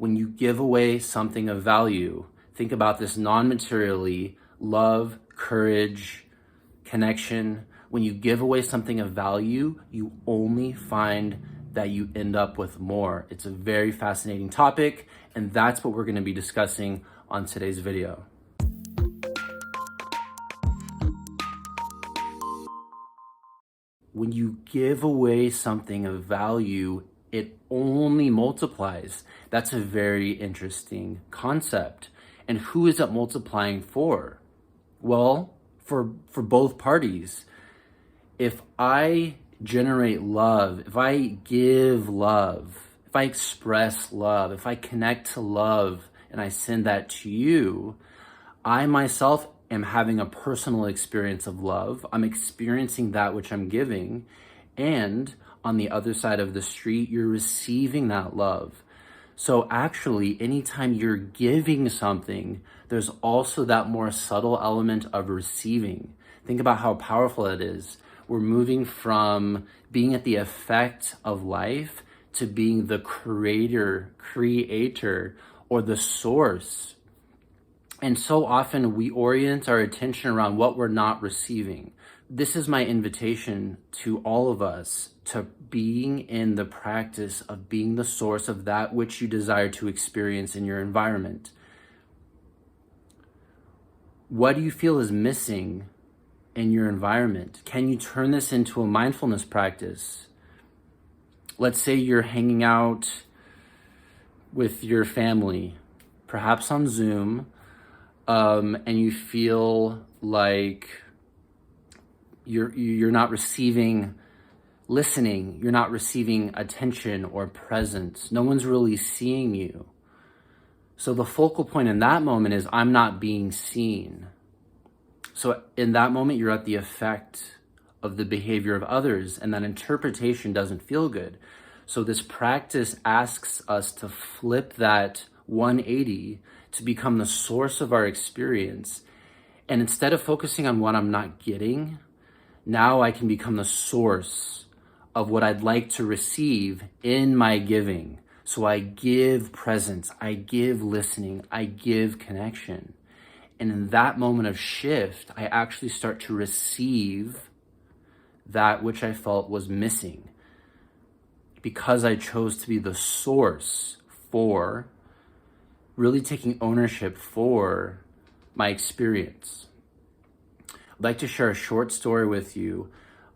when you give away something of value, think about this non-materially, love, courage, connection. When you give away something of value, you only find that you end up with more. It's a very fascinating topic, and that's what we're going to be discussing on today's video. When you give away something of value, it only multiplies. That's a very interesting concept. And who is it multiplying for? Well, for both parties. If I generate love, if I give love, if I express love, if I connect to love and I send that to you, I myself am having a personal experience of love. I'm experiencing that which I'm giving. And on the other side of the street, you're receiving that love. So actually, anytime you're giving something, there's also that more subtle element of receiving. Think about how powerful it is. We're moving from being at the effect of life to being the creator, or the source. And so often we orient our attention around what we're not receiving. This is my invitation to all of us to being in the practice of being the source of that which you desire to experience in your environment. What do you feel is missing in your environment? Can you turn this into a mindfulness practice? Let's say you're hanging out with your family, perhaps on Zoom, and you feel like you're not receiving listening, you're not receiving attention or presence. No one's really seeing you. So the focal point in that moment is I'm not being seen. So in that moment, you're at the effect of the behavior of others, and that interpretation doesn't feel good. So this practice asks us to flip that 180 to become the source of our experience. And instead of focusing on what I'm not getting, now I can become the source of what I'd like to receive in my giving. So I give presence, I give listening, I give connection. And in that moment of shift, I actually start to receive that which I felt was missing, because I chose to be the source for really taking ownership for my experience. I'd like to share a short story with you.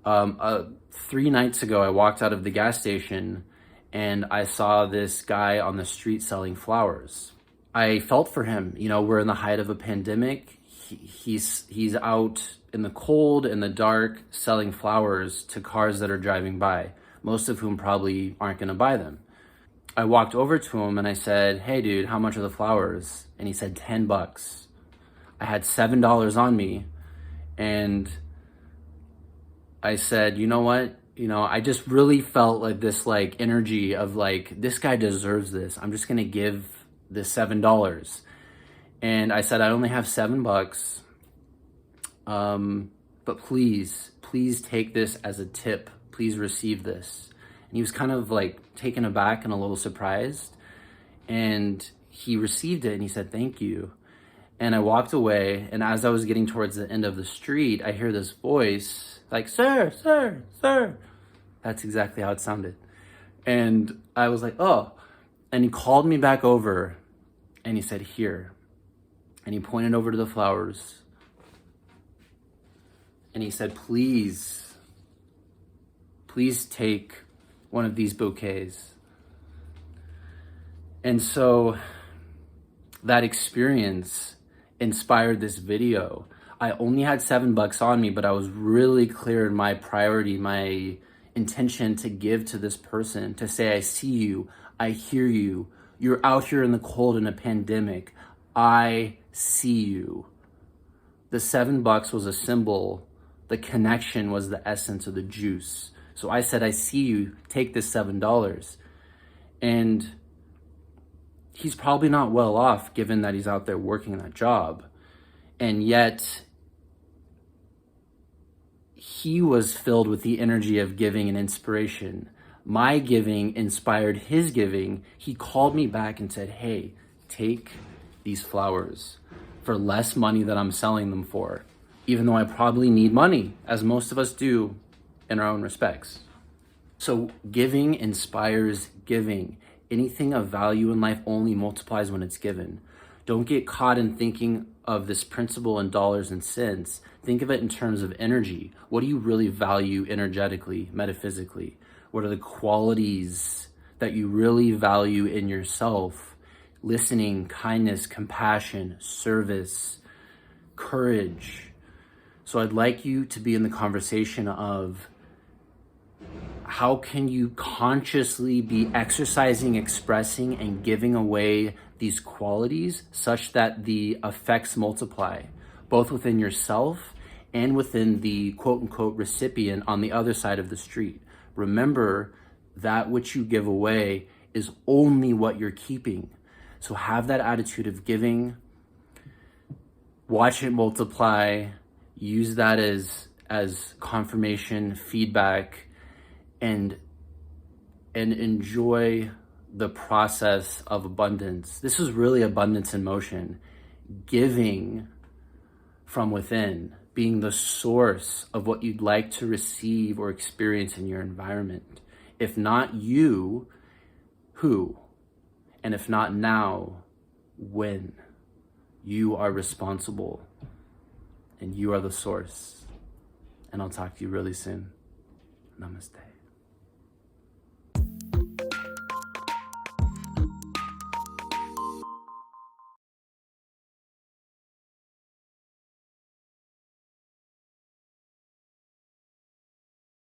3 nights ago, I walked out of the gas station and I saw this guy on the street selling flowers. I felt for him. You know, we're in the height of a pandemic. He's out in the cold, in the dark, selling flowers to cars that are driving by, most of whom probably aren't going to buy them. I walked over to him and I said, "Hey dude, how much are the flowers?" And he said, $10. I had $7 on me, and I said, you know what? I just really felt like this energy of this guy deserves this. I'm just going to give this $7. And I said, I only have $7. But please take this as a tip. Please receive this. And he was kind of taken aback and a little surprised. And he received it and he said, "Thank you." And I walked away. And as I was getting towards the end of the street, I hear this voice "Sir, sir, sir." That's exactly how it sounded. And I was like, "Oh." And he called me back over and he said, "Here." And he pointed over to the flowers. And he said, please take one of these bouquets." And so that experience inspired this video. I only had $7 on me, but I was really clear in my priority, my intention to give to this person, to say, I see you, I hear you, you're out here in the cold in a pandemic, I see you. The $7 was a symbol. The connection was the essence of the juice. So I said, I see you, take this $7. And he's probably not well off given that he's out there working that job. And yet he was filled with the energy of giving and inspiration. My giving inspired his giving. He called me back and said, hey, take these flowers for less money that I'm selling them for, even though I probably need money, as most of us do in our own respects. So giving inspires giving. Anything of value in life only multiplies when it's given. Don't get caught in thinking of this principle in dollars and cents. Think of it in terms of energy. What do you really value energetically, metaphysically? What are the qualities that you really value in yourself? Listening, kindness, compassion, service, courage. So I'd like you to be in the conversation of how can you consciously be exercising, expressing, and giving away these qualities such that the effects multiply, both within yourself and within the quote-unquote recipient on the other side of the street. Remember, that which you give away is only what you're keeping. So have that attitude of giving, watch it multiply, use that as confirmation, feedback, and enjoy the process of abundance. This is really abundance in motion. Giving from within, being the source of what you'd like to receive or experience in your environment. If not you, who? And if not now, when? You are responsible and you are the source. And I'll talk to you really soon. Namaste.